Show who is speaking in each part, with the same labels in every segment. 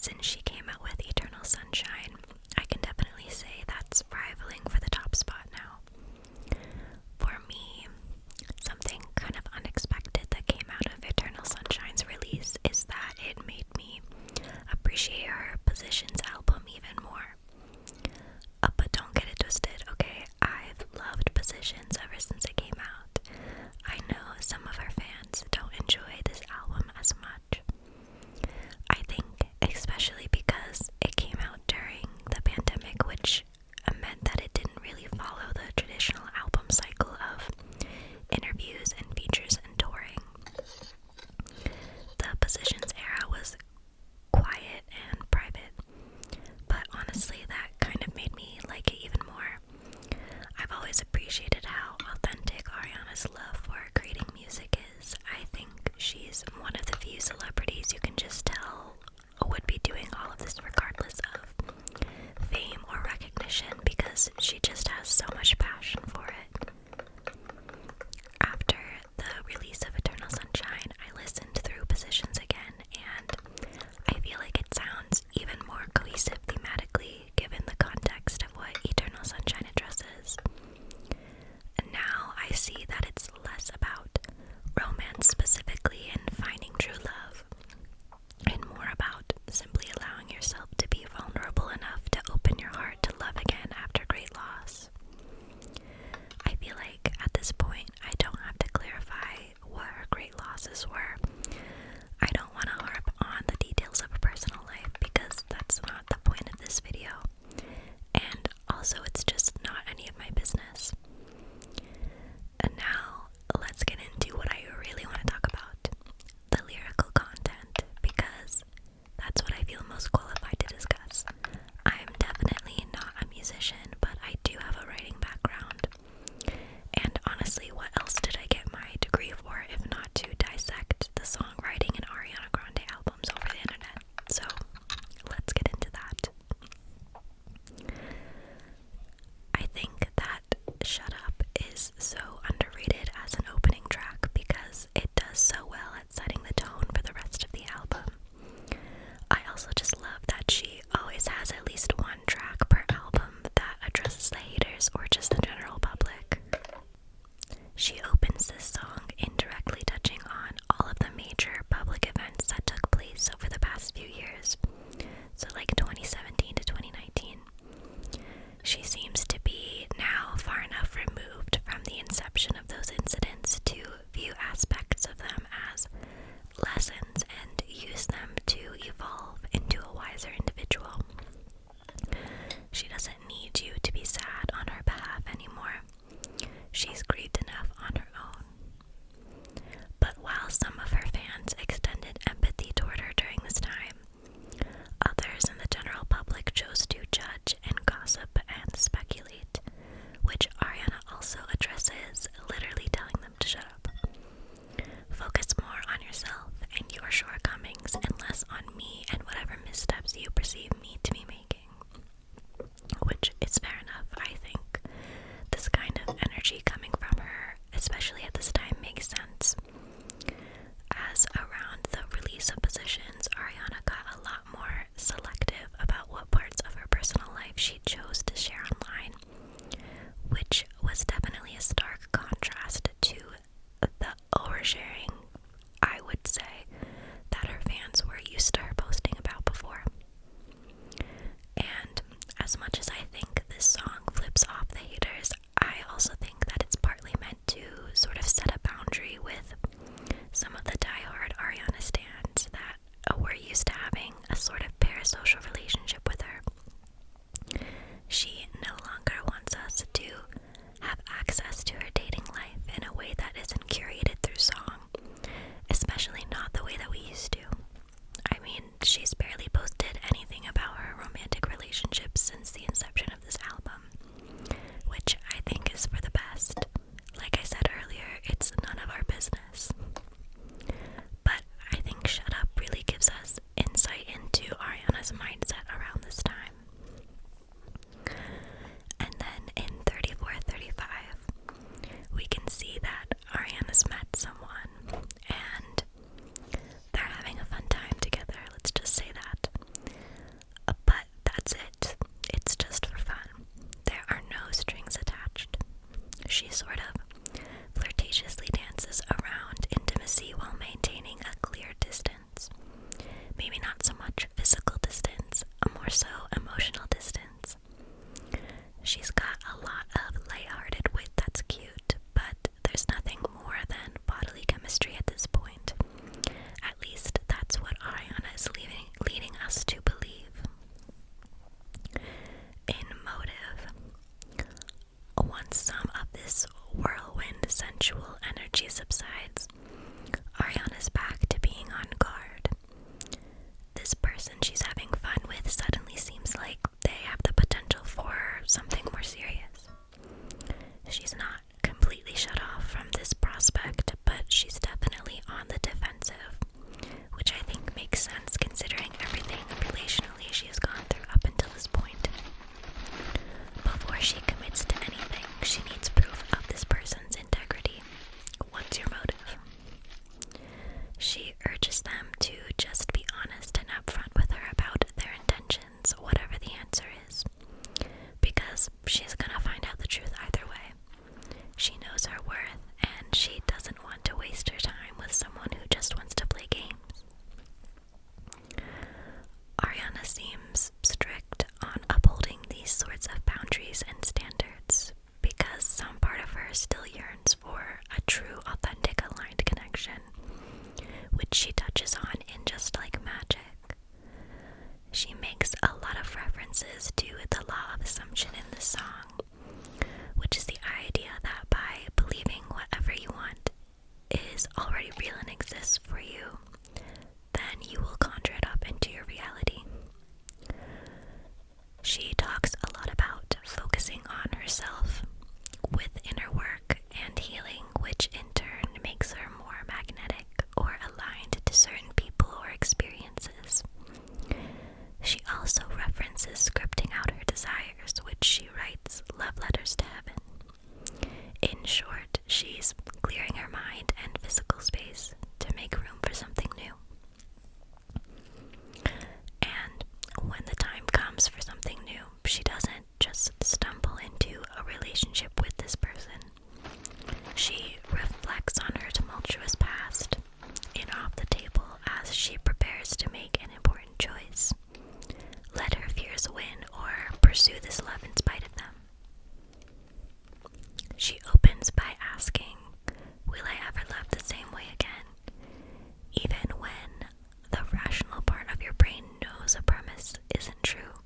Speaker 1: since she came out with Eternal Sunshine, I can definitely say that's rivaling for the top spot now. For me, something kind of unexpected that came out of Eternal Sunshine's release is that it made me appreciate her Positions album even more. But don't get it twisted, okay? I've loved Positions ever since it came out. I know some of her fans don't enjoy this album as much. I think especially because it came out during the pandemic, which meant that it didn't really follow the traditional album cycle of interviews and features and touring. The Positions era was quiet and private, but honestly that kind of made me like it even more. I've always appreciated how authentic Ariana's love for creating music is. I think she's one of the few celebrities you can just tell would be doing all of this regardless of fame or recognition, because she just has so much passion for it. After the release of Eternal Sunshine, I listened through Positions again, and I feel like it sounds even more cohesive thematically given the context of what Eternal Sunshine addresses. And now I see that it's less about romance specifically and finding true love, and more about simply allowing yourself to be vulnerable enough to open your heart to love again after great loss. I feel like at this point I don't have to clarify what her great losses were. I don't want to harp on the details of her personal life because that's not the point of this video, and also it's just not any of my business. And now let's get into what I really want to talk about, the lyrical content, because that's what I feel most qualified to discuss. I am definitely not a musician, but I do have a writing background. And honestly, what else did I get my degree for if not to dissect the songwriting and Ariana Grande albums over the internet? So let's get into that. I think that Shut Up is so underrated as an opening track because it does so well at setting the tone for the rest of the album. I also just love that she always has at least one track per album that addresses the haters or just the general public. She opens this song indirectly touching on all of the major public events that took place over the past few years, so like 2017 to 2019. She seems to be now far enough removed from the inception of those incidents to view aspects of them as lessons and use them to evolve into a wiser individual. She doesn't need you to be sad on her behalf anymore. She's grieved enough on her own. But while some of her fans extended empathy toward her during this time, others in the general public chose to judge and gossip and speculate, which Ariana also addresses, literally telling them to shut up. Focusing physical distance, a more so emotional distance. She's got a lot of lighthearted wit that's cute, but there's nothing more than bodily chemistry at this point. At least that's what Ariana is leading us to believe. In motive, once some of this whirlwind sensual energy subsides, Ariana's back to being on guard. This person she's having fun with suddenly seems like they have the potential for something more serious. She's not completely shut off from this prospect, but she's definitely on the defensive, which I think makes sense considering everything relationally she has gone through up until this point. Before she commits to anything, she needs proof of this person's integrity. What's your motive? She urges them to just be honest and upfront with her about their intentions, whatever the answer is, because she's gonna find out the truth either way. She knows her worth, and she doesn't want to waste her time with someone who just wants to play games. Ariana seems strict on upholding these sorts of boundaries and standards because some part of her still yearns for a true, authentic, aligned connection, which she touches on in Just Like Magic. She makes a lot of references to the law of assumption in this song, which is the idea that by believing whatever you want is already real and exists for you, then you will conjure it up into your reality. She talks a lot about focusing on herself with inner work and healing, which in turn makes her more magnetic or aligned to certain people or experiences. She also references scripting out her desires, which she writes love letters to heaven. In short, she's clearing her mind and physical space to make room for something new. And when the time comes for something new, she doesn't just stumble into a relationship with this person. She reflects on her tumultuous past and off the table as she prepares to make an important choice. Let her fears win or pursue this love in spite of them. She opens by asking, "Will I ever love the same way again?" Even when the rational part of your brain knows a premise isn't true.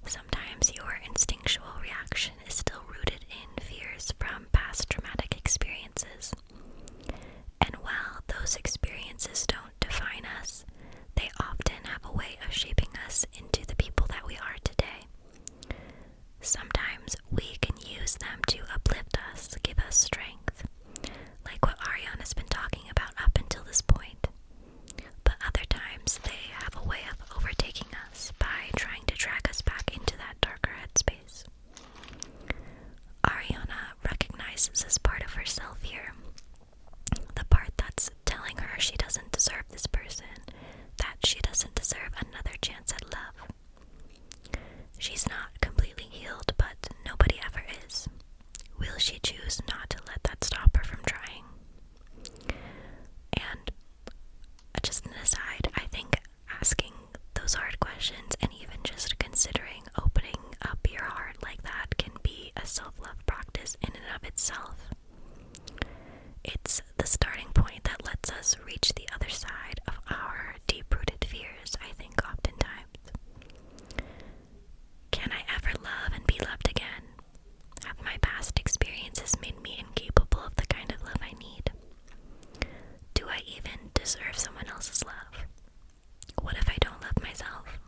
Speaker 1: Sometimes your instinctual reaction is still rooted in fears from past traumatic experiences. And while those experiences don't define us, they often have a way of shaping us into the people that we are today. Sometimes we can use them to uplift us, give us strength, like what Ariana's been talking about up until this point. But other times they have a way of overtaking us by trying to drag us back into that darker headspace. Ariana recognizes this part of herself here, the part that's telling her she doesn't deserve this person, that she doesn't deserve another chance at love. She's not completely healed, but nobody ever is. Will she choose not to let that stop her from trying? And just an aside, I think asking those hard questions and even just considering opening up your heart like that can be a self-love practice in and of itself. It's the starting point that lets us reach the other side of our deep-rooted fears, I think, oftentimes. Can I ever love and be loved again? Have my past experiences made me incapable of the kind of love I need? Do I even deserve someone else's love? What if I don't love myself?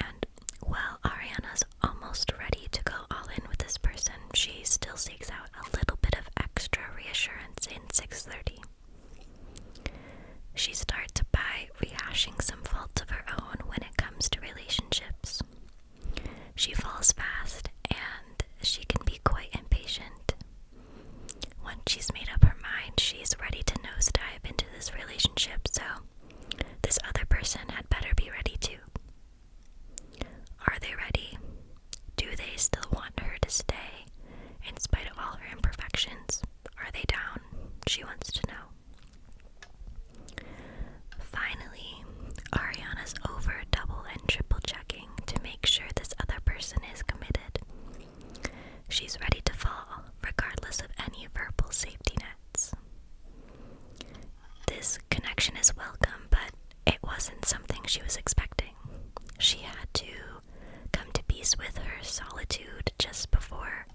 Speaker 1: And while Ariana's almost ready to go all in with this person, she still seeks out a little bit of extra reassurance in 6:30. She starts by rehashing some faults of her own when it comes to relationships. She falls fast and she can be quite impatient. Once she's made up her mind, she's ready to nosedive into this relationship, so this other person had better be ready too. Are they ready? Do they still want her to stay in spite of all her imperfections? Are they down? She wants to know. wasn't something she was expecting. She had to come to peace with her solitude just before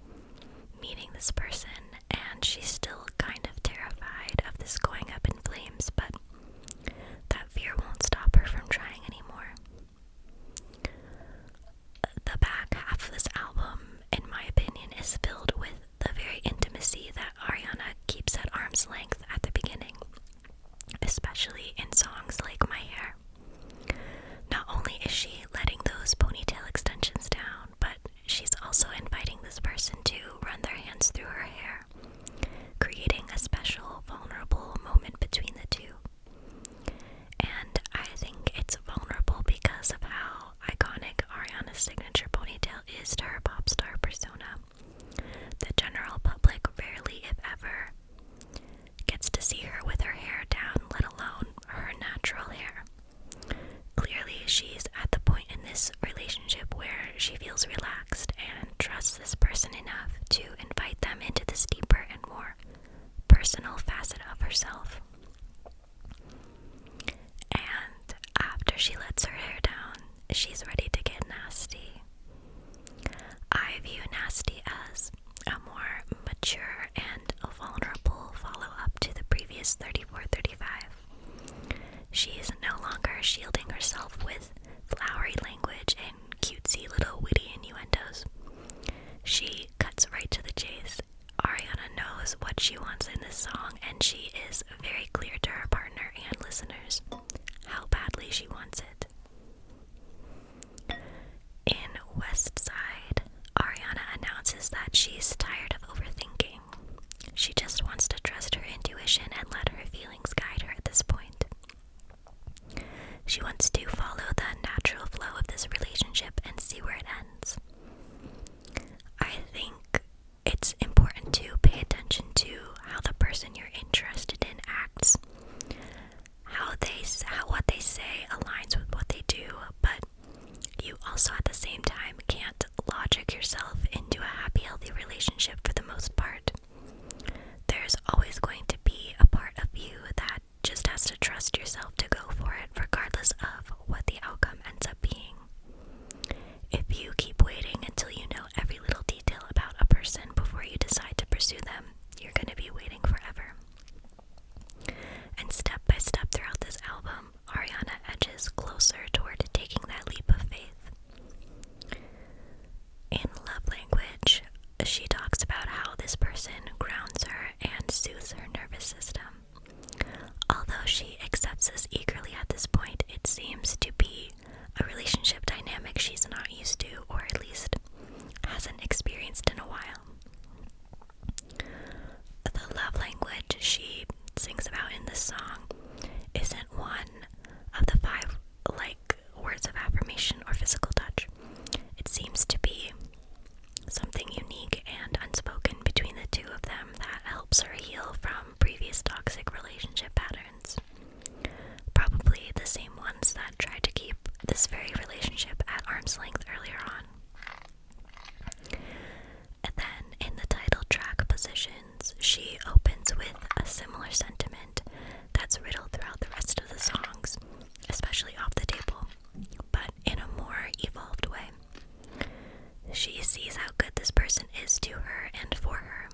Speaker 1: meeting this person, and she's still kind of terrified of this going up in flames, but that fear won't stop her from trying anymore. The back half of this album, in my opinion, is filled with the very intimacy that Ariana keeps at arm's length at the beginning, especially in songs like My Hair. Not only is she letting those ponytail extensions down, but she's also inviting this person to run their hands through her hair, creating a special, vulnerable moment between the two. And I think it's vulnerable because of how iconic Ariana's signature ponytail is to her pop star persona. The general public rarely, if ever, gets to see her with her hair down, let alone her natural hair. Clearly, she's at the point in this relationship where she feels relaxed and trusts this person enough to invite them into this deeper and more personal facet of herself. And after she lets her hair down, she's ready to get nasty. I view nasty as a more mature and a vulnerable follow-up to the previous 34-35. She's no longer shielding herself with flowery language and cutesy little witty innuendos. She cuts right to the chase. Ariana knows what she wants in this song, and she is very clear to her partner and listeners how badly she wants it. In West Side, Ariana announces that she's tired of overthinking. She just wants to trust her intuition and let her feelings guide her at this point. She wants to follow the natural flow of this relationship and see where it ends. I think it's important to pay attention to how the person you're interested in acts, how what they say aligns with what they do, but you also at the same time can't logic yourself into a happy, healthy relationship for the most part. There's always going to be a part of you that just has to trust yourself to go for it, regardless of what the outcome ends up being. If you keep waiting until you know every little detail about a person before you decide to pursue them, you're going to be waiting forever. And step by step throughout this album, Ariana edges closer toward taking that leap of faith. In Love Language, she talks about how this person grounds her and soothes her nervous system. Although she accepts this eagerly at this point, it seems to be a relationship dynamic she's not used to, or at least hasn't experienced in a while. The love language she sings about in this song isn't one of the 5 words of affirmation or physical touch. It seems to be something unique and unspoken between the two of them that helps her heal from previous toxic relationship patterns. Probably the same ones that tried to keep this very relationship at arm's length earlier on. And then in the title track Positions, she opens with a similar sentiment that's riddled throughout the rest of the songs, especially Off the Table, but in a more evolved way. She sees how good this person is to her and for her.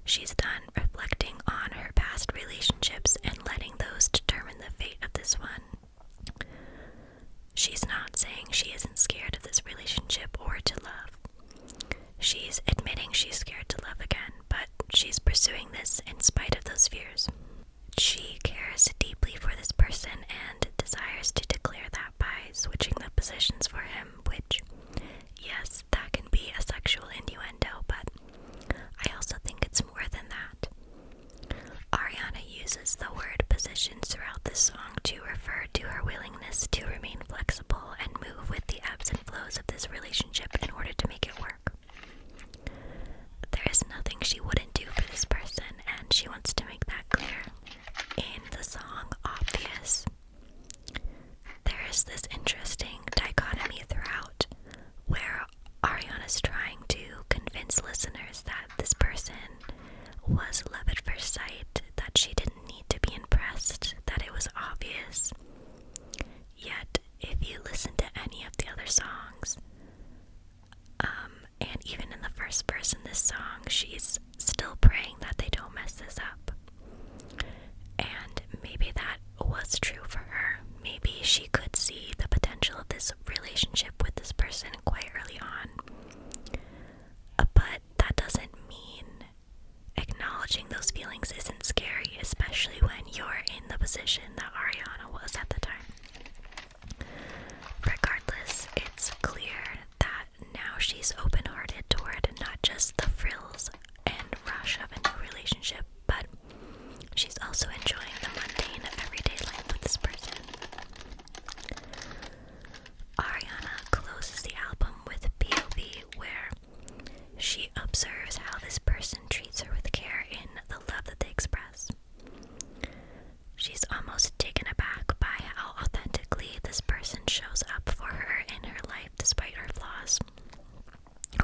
Speaker 1: She's done reflecting on her past relationships and letting those determine the fate of this one. She's not saying she isn't scared of this relationship or to love. She's admitting she's scared to love again, but she's pursuing this in spite of those fears. She cares deeply for this person and desires to declare that by switching the positions for him, which, yes, that can be a sexual innuendo, but I also think it's more than that. Ariana uses the word positions throughout this song to refer to her willingness to remain flexible and move with the ebbs and flows of this relationship in order to make it work. There is nothing she wouldn't do for this person, and she wants to make that clear. In the song Obvious, there is this interesting dichotomy throughout where Ariana's trying to convince listeners that this person was love at first sight, that she didn't need to be impressed, that it was obvious. Yet, if you listen to any of the other songs, and even in the first verse in this song, she's still praying that they don't mess this up. And maybe that was true for her. Maybe she could see the potential of this relationship with this person quite early on. But that doesn't mean acknowledging those feelings isn't scary, especially when you're in the position that Ariana was at the time. Regardless, it's clear that now she's open-hearted toward not just the frills and rush of a new relationship, but she's also enjoying the mundane everyday life with this person. Ariana closes the album with POV, where she observes how this person treats her with care in the love that they express. She's almost taken aback by how authentically this person shows up for her in her life despite her flaws.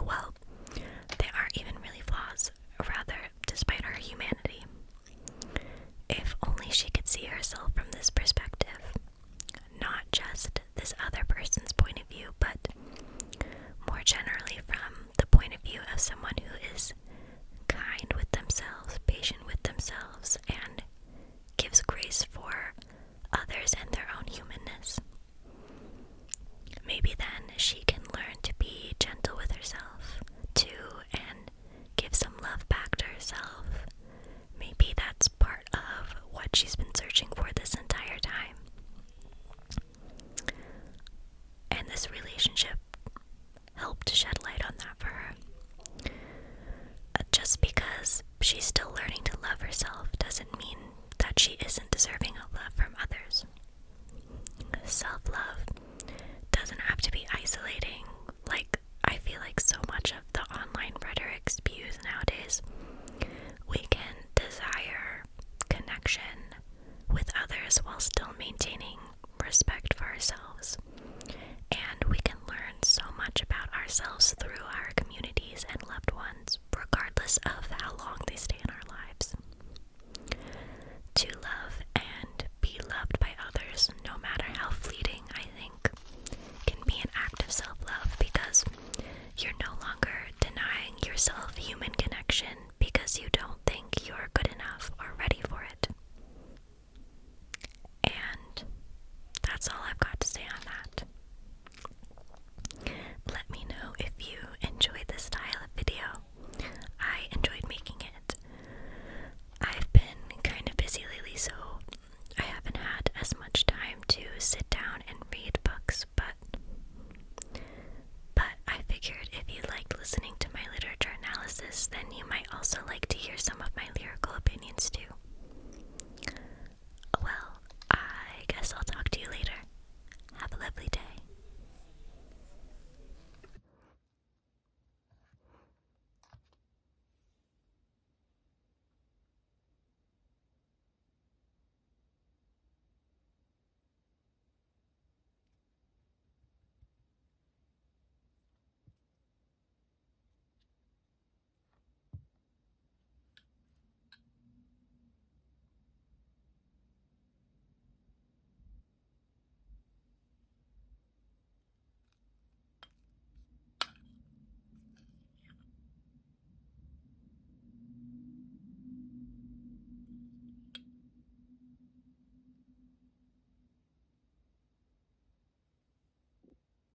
Speaker 1: Well, they aren't even really flaws, rather, despite her humanity. If only she could see herself from this perspective, not just this other person's point of view, but more generally from the point of view of someone who is kind with themselves, patient with themselves, and gives grace for others and their own humanness. Maybe then she can learn to be gentle with herself, too, and give some love back to herself. Maybe that's part of what she's been searching for this entire time. And this relationship helped to shed light on that for her. Just because she's still learning to love herself doesn't mean that she isn't deserving of love from others. Self-love doesn't have to be isolating, like I feel like so much of the online rhetoric spews nowadays. We can desire connection with others while still maintaining respect for ourselves. And we can learn so much about ourselves through our communities and loved ones, regardless of how long they stay in our lives. To love and be loved by others, no matter how fleeting, I think, can be an act of self-love, because you're no longer denying yourself human connection because you don't think you're good enough or ready for it. And that's all I've got to say on that.